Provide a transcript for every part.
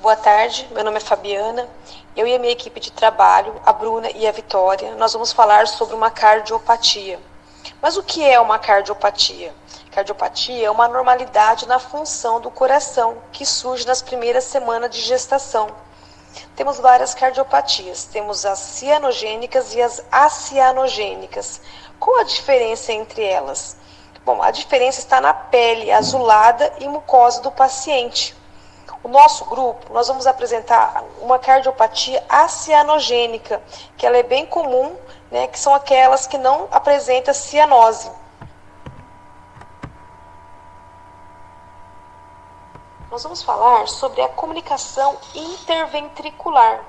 Boa tarde, meu nome é Fabiana. Eu e a minha equipe de trabalho, a Bruna e a Vitória, nós vamos falar sobre uma cardiopatia. Mas o que é uma cardiopatia? Cardiopatia é uma anormalidade na função do coração que surge nas primeiras semanas de gestação. Temos várias cardiopatias, temos as cianogênicas e as acianogênicas. Qual a diferença entre elas? Bom, a diferença está na pele azulada e mucosa do paciente. O nosso grupo, nós vamos apresentar uma cardiopatia acianogênica, que ela é bem comum, né, que são aquelas que não apresentam cianose. Nós vamos falar sobre a comunicação interventricular.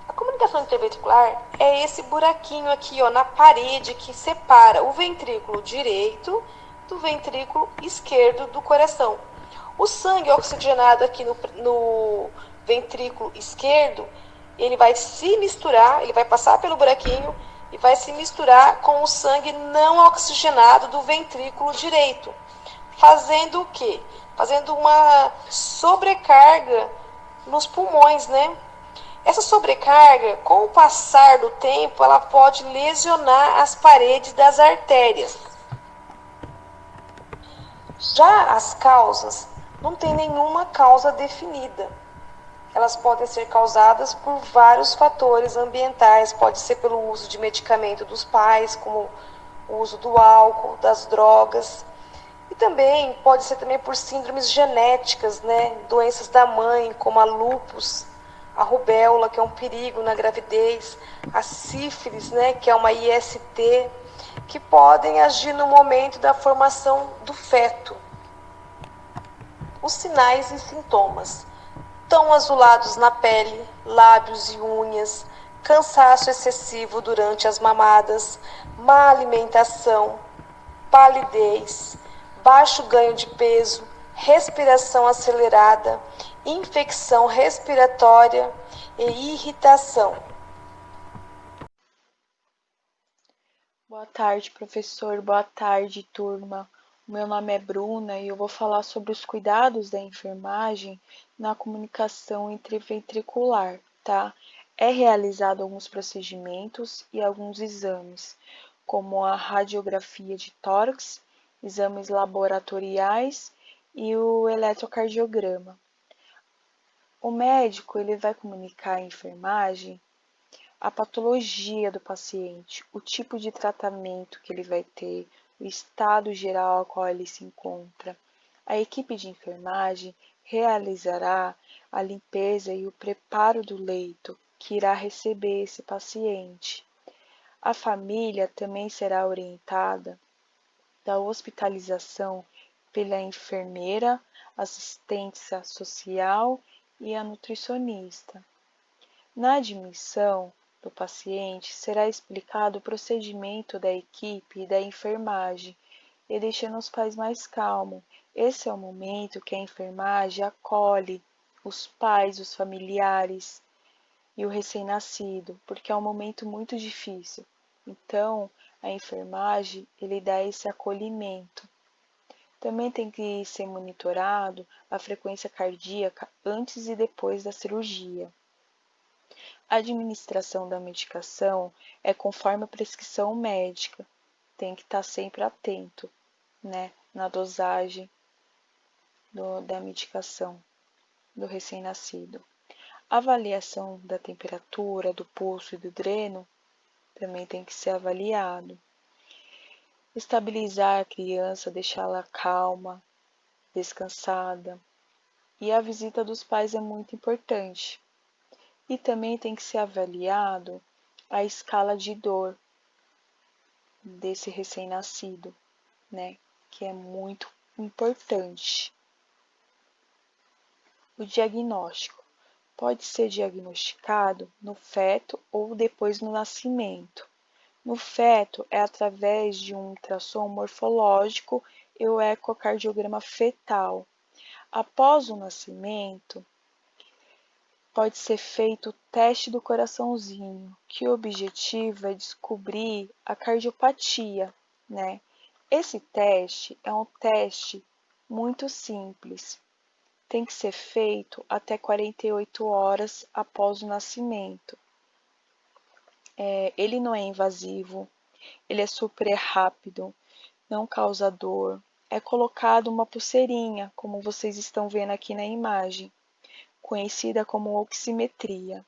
A comunicação interventricular é esse buraquinho aqui, ó, na parede que separa o ventrículo direito do ventrículo esquerdo do coração. O sangue oxigenado aqui no ventrículo esquerdo, ele vai se misturar, ele vai passar pelo buraquinho e vai se misturar com o sangue não oxigenado do ventrículo direito. Fazendo o quê? Fazendo uma sobrecarga nos pulmões, né? Essa sobrecarga, com o passar do tempo, ela pode lesionar as paredes das artérias. Já as causas, não tem nenhuma causa definida. Elas podem ser causadas por vários fatores ambientais, pode ser pelo uso de medicamento dos pais, como o uso do álcool, das drogas, e também pode ser também por síndromes genéticas, né? Doenças da mãe, como a lúpus, a rubéola, que é um perigo na gravidez, a sífilis, né? Que é uma IST, que podem agir no momento da formação do feto. Os sinais e sintomas: tão azulados na pele, lábios e unhas, cansaço excessivo durante as mamadas, má alimentação, palidez, baixo ganho de peso, respiração acelerada, infecção respiratória e irritação. Boa tarde, professor. Boa tarde, turma. O meu nome é Bruna e eu vou falar sobre os cuidados da enfermagem na comunicação interventricular, tá? É realizado alguns procedimentos e alguns exames, como a radiografia de tórax, exames laboratoriais e o eletrocardiograma. O médico, ele vai comunicar à enfermagem a patologia do paciente, o tipo de tratamento que ele vai ter, o estado geral ao qual ele se encontra. A equipe de enfermagem realizará a limpeza e o preparo do leito que irá receber esse paciente. A família também será orientada da hospitalização pela enfermeira, assistência social e a nutricionista. Na admissão do paciente, será explicado o procedimento da equipe e da enfermagem e deixando os pais mais calmos. Esse é o momento que a enfermagem acolhe os pais, os familiares e o recém-nascido, porque é um momento muito difícil. Então, a enfermagem, ele dá esse acolhimento. Também tem que ser monitorado a frequência cardíaca antes e depois da cirurgia. A administração da medicação é conforme a prescrição médica. Tem que estar sempre atento, né, na dosagem da medicação do recém-nascido. A avaliação da temperatura, do pulso e do dreno também tem que ser avaliado. Estabilizar a criança, deixá-la calma, descansada. E a visita dos pais é muito importante. E também tem que ser avaliado a escala de dor desse recém-nascido, né? Que é muito importante. O diagnóstico pode ser diagnosticado no feto ou depois no nascimento. No feto é através de um ultrassom morfológico e o ecocardiograma fetal. Após o nascimento, pode ser feito o teste do coraçãozinho, que o objetivo é descobrir a cardiopatia, né? Esse teste é um teste muito simples. tem que ser feito até 48 horas após o nascimento. Ele não é invasivo, ele é super rápido, não causa dor. É colocado uma pulseirinha, como vocês estão vendo aqui na imagem, conhecida como oximetria,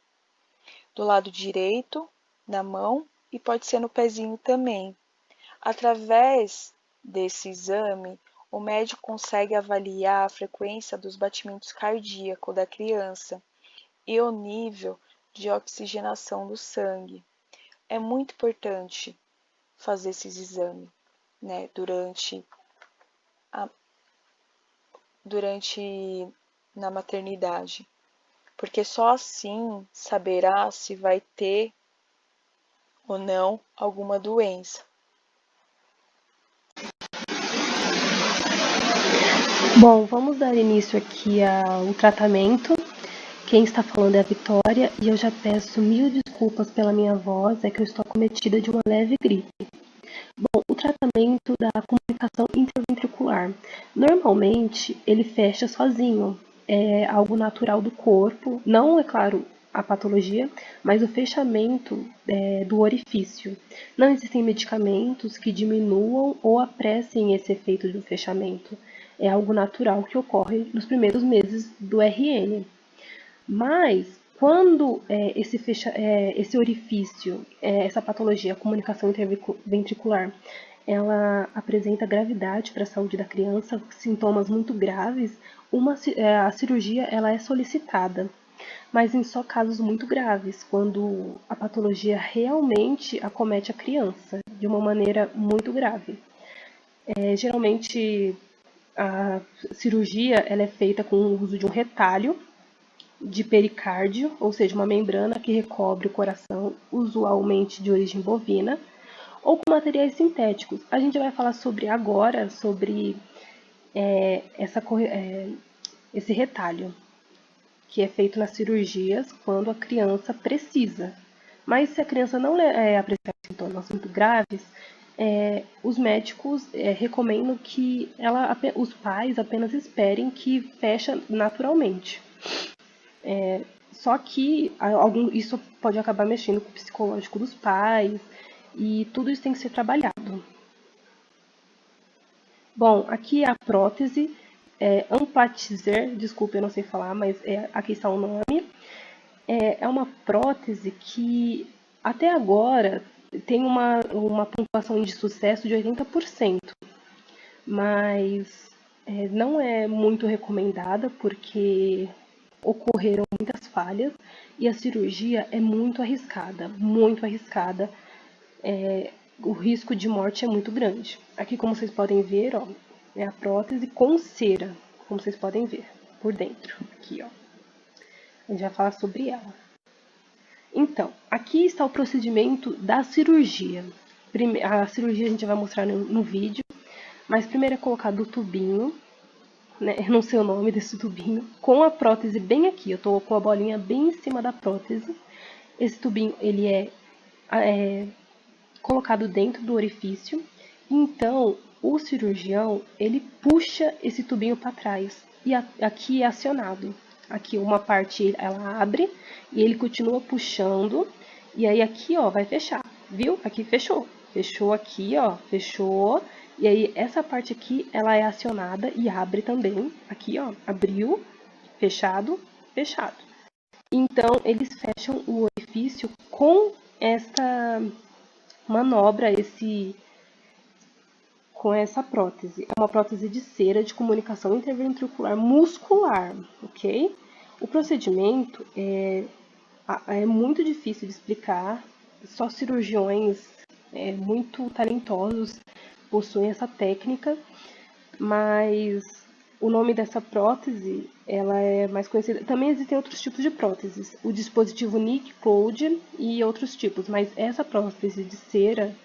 do lado direito, na mão, e pode ser no pezinho também. Através desse exame, o médico consegue avaliar a frequência dos batimentos cardíacos da criança e o nível de oxigenação do sangue. É muito importante fazer esses exames, né, durante na maternidade, porque só assim saberá se vai ter ou não alguma doença. Bom, vamos dar início aqui ao tratamento. Quem está falando é a Vitória e eu já peço mil desculpas pela minha voz, é que eu estou acometida de uma leve gripe. Bom, o tratamento da comunicação interventricular. Normalmente, ele fecha sozinho, é algo natural do corpo, não, é claro, a patologia, mas o fechamento do orifício. Não existem medicamentos que diminuam ou apressem esse efeito do fechamento. É algo natural que ocorre nos primeiros meses do RN. Mas, quando esse orifício, essa patologia, a comunicação interventricular, ela apresenta gravidade para a saúde da criança, sintomas muito graves, a cirurgia ela é solicitada. Mas em só casos muito graves, quando a patologia realmente acomete a criança de uma maneira muito grave. Geralmente, a cirurgia ela é feita com o uso de um retalho de pericárdio, ou seja, uma membrana que recobre o coração, usualmente de origem bovina, ou com materiais sintéticos. A gente vai falar agora sobre esse retalho, que é feito nas cirurgias quando a criança precisa. Mas se a criança não apresentar sintomas muito graves, os médicos recomendam que os pais apenas esperem que feche naturalmente. Só que isso pode acabar mexendo com o psicológico dos pais e tudo isso tem que ser trabalhado. Bom, aqui é a prótese Amplatzer, desculpe, eu não sei falar, mas aqui está o nome. É uma prótese que até agora tem uma pontuação de sucesso de 80%, mas não é muito recomendada porque ocorreram muitas falhas e a cirurgia é muito arriscada, muito arriscada. O risco de morte é muito grande. Aqui, como vocês podem ver, ó, é a prótese com cera, como vocês podem ver, por dentro. Aqui, ó. A gente vai falar sobre ela. Então, aqui está o procedimento da cirurgia. A cirurgia a gente vai mostrar no vídeo, mas primeiro é colocado o tubinho, né? Eu não sei o nome desse tubinho, com a prótese bem aqui. Eu tô com a bolinha bem em cima da prótese. Esse tubinho, ele é colocado dentro do orifício. Então, o cirurgião, ele puxa esse tubinho para trás. E aqui é acionado. Aqui uma parte ela abre e ele continua puxando. E aí aqui, ó, vai fechar. Viu? Aqui fechou. Fechou aqui, ó, fechou. E aí essa parte aqui, ela é acionada e abre também. Aqui, ó, abriu, fechado, fechado. Então, eles fecham o orifício com esta manobra, com essa prótese. É uma prótese de cera de comunicação interventricular muscular, ok? O procedimento é muito difícil de explicar, só cirurgiões muito talentosos possuem essa técnica, mas o nome dessa prótese ela é mais conhecida. Também existem outros tipos de próteses, o dispositivo Nick Code e outros tipos, mas essa prótese de cera,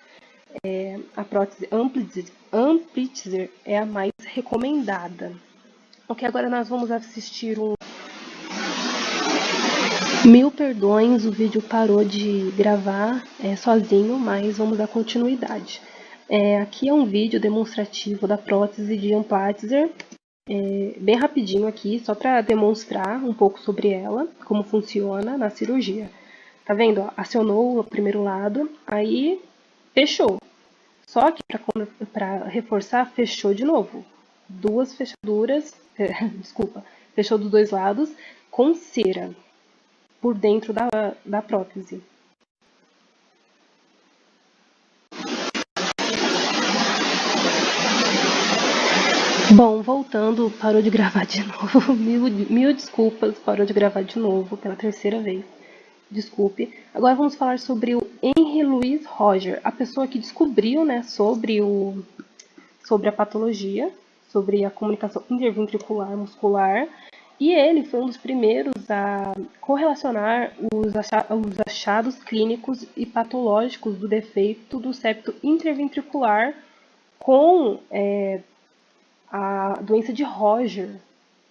a prótese Amplatzer é a mais recomendada. Ok, agora nós vamos assistir Mil perdões, o vídeo parou de gravar sozinho, mas vamos dar continuidade. Aqui é um vídeo demonstrativo da prótese de Amplatzer. Bem rapidinho aqui, só para demonstrar um pouco sobre ela, como funciona na cirurgia. Tá vendo? Ó, acionou o primeiro lado, aí fechou. Só que para reforçar, fechou de novo. Duas fechaduras, desculpa, fechou dos dois lados com cera por dentro da prótese. Bom, voltando, parou de gravar de novo. Mil desculpas, parou de gravar de novo pela terceira vez. Desculpe. Agora vamos falar sobre o Henry Louis Roger, a pessoa que descobriu, né, sobre a patologia, sobre a comunicação interventricular muscular, e ele foi um dos primeiros a correlacionar os achados clínicos e patológicos do defeito do septo interventricular com a doença de Roger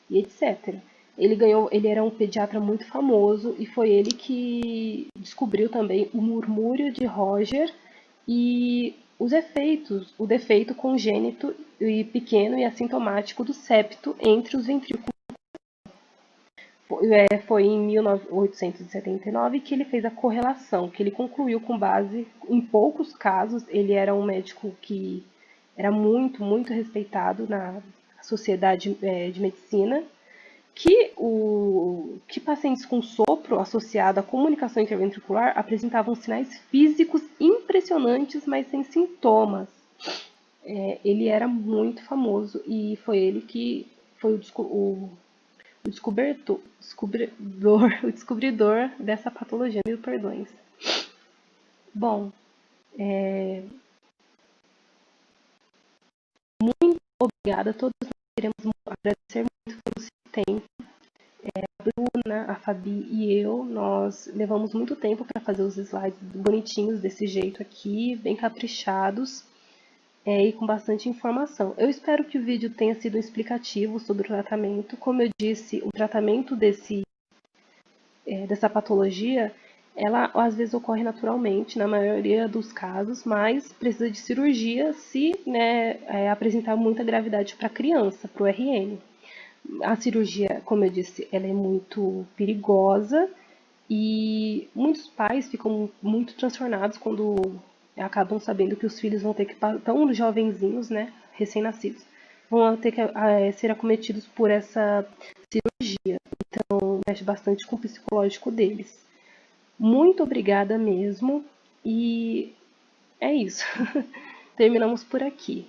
e etc. Ele era um pediatra muito famoso e foi ele que descobriu também o murmúrio de Roger e os efeitos, o defeito congênito e pequeno e assintomático do septo entre os ventrículos. Foi em 1879 que ele fez a correlação, que ele concluiu com base em poucos casos. Ele era um médico que era muito, muito respeitado na sociedade de medicina, que pacientes com sopro associado à comunicação interventricular apresentavam sinais físicos impressionantes, mas sem sintomas. Ele era muito famoso e foi ele que foi o descobridor dessa patologia. Mil perdões. Bom, muito obrigada a todos. Nós queremos agradecer muito pelo seu tempo. A Bruna, a Fabi e eu, nós levamos muito tempo para fazer os slides bonitinhos desse jeito aqui, bem caprichados e com bastante informação. Eu espero que o vídeo tenha sido explicativo sobre o tratamento. Como eu disse, o tratamento dessa patologia, ela às vezes ocorre naturalmente, na maioria dos casos, mas precisa de cirurgia se apresentar muita gravidade para a criança, para o RN. A cirurgia, como eu disse, ela é muito perigosa e muitos pais ficam muito transtornados quando acabam sabendo que os filhos vão ter que, tão jovenzinhos, né, recém-nascidos, vão ter que ser acometidos por essa cirurgia. Então, mexe bastante com o psicológico deles. Muito obrigada mesmo e é isso. Terminamos por aqui.